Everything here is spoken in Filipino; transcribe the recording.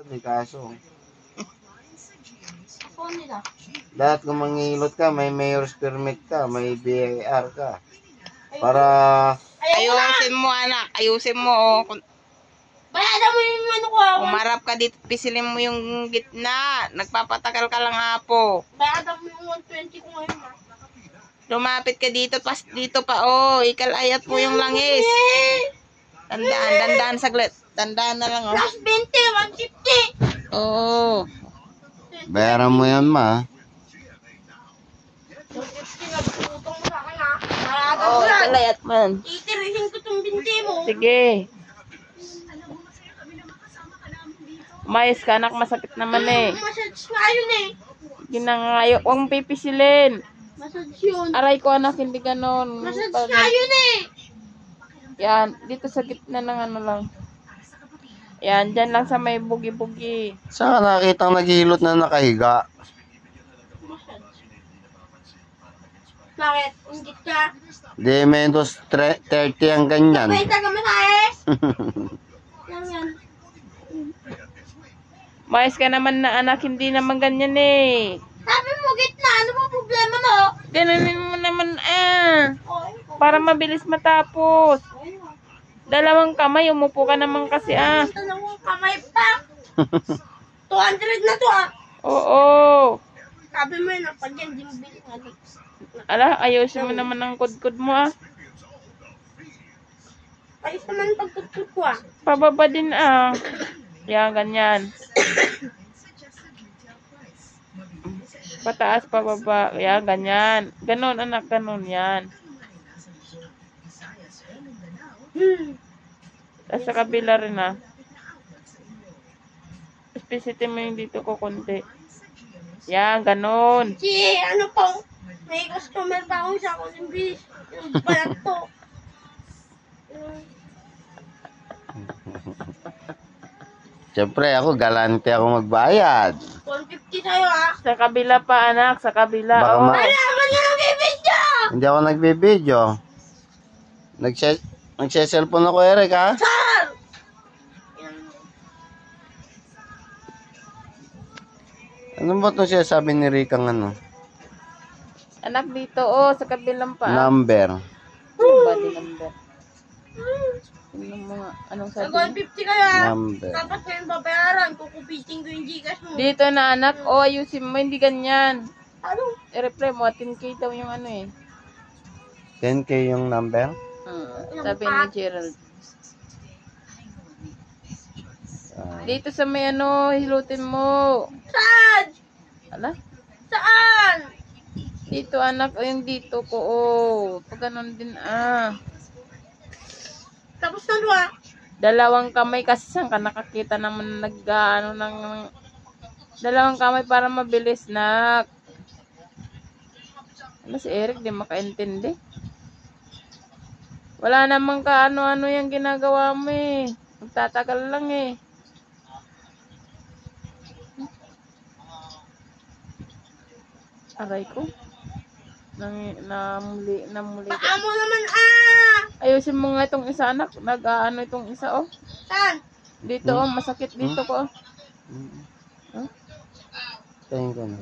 May kaso. Phone nila. Lahat kung mangihilot ka, may mayor's permit ka, may BIR ka. Para Ayusin mo, anak. Ayusin mo, oh. Bayadan mo yung ano ko. Umarap ka dito, pisilin mo yung gitna. Nagpapatagal ka lang, apo. Bayadan mo yung 120 ko ngayon. Lumapit ka dito, dito pa, oh. Ikalayat mo yung langis. Tandaan saglit. Tandaan na lang, oh. Plus 20, 150. Oo. bayaran mo yan, ma. 150 na butong mo sa akin ha. Bayadan Oh, mo yan. ikalayat man. Itirihin ko tong binti mo. Sige. Umayos ka, anak. Masakit naman eh. Massage nga yun eh. Ginangayo. Huwag mong pipisilin. Massage yun. Aray ko, anak. Hindi ganon. Massage nga yun eh. Yan. Dito sa gitna ng ano lang. Yan. Dyan lang sa may bugi-bugi. Saan ka nakakita naghihilot na nakahiga? Bakit? Ingit ka? Di menos 30 ang ganyan. May taga Matayes. Yan yan. Umayos ka naman na, anak. Hindi naman ganyan eh. Sabi mo gitna. Ano ba problema mo? Ganonin mo naman Okay. para mabilis matapos. Dalawang kamay, umupo ka naman kasi Dalawang kamay pa. 200 na to ah. Oo. Sabi mo yun, pag yan, di mo bilang. Ala, ayusin mo naman ang kudkud mo Ayos naman ang pagtutok ko ah. Pababa din Yan, ganyan. Pataas, pababa. Yan, ganyan. Ganon, anak, ganon yan. Tapos sa kabila rin Spesitin mo yung dito ko konti. Yan, ganon. Si, ano po, may customer pa ako sa akong bilis. Yung balat to. Siyempre ako, galante ako magbayad. 150 sa'yo ah. Sa kabila pa, anak. Sa kabila. Baka Oh. Alaman niya ang bibidyo! Hindi ako nagbibideo. Nagse-cellphone ako, Eric, ha? Sir! Ano ba itong sinasabi ni Rikang ano? Anak dito, sa kabilang pa. Number. Body number. Tingnan mo nga, anong Sa sabi? 150 kayo ah. Number. Dapat kayo babayaran. Kukupitin ko yung Gcash mo. Dito na, anak. Ayusin mo, hindi ganyan. Ano? I-reply mo, 10K daw yung ano eh. 10K yung number? Sabi ni Gerald. Dito sa may hilutin mo. Saan? Ala? Saan? Dito, anak. Yung dito ko, Pag ganun din, Tapos na doon ah. Dalawang kamay kasi saan ka nakakita naman dalawang kamay para mabilis, nak. Ano si Eric, di makaintindi. Wala namang ano yung ginagawa mo eh. Magtatagal lang eh. Aray ko. Namuli. Paa mo naman ah. Ayusin mo nga itong isa, anak. Itong isa, Saan? Dito, masakit dito ko, Tingin ko na.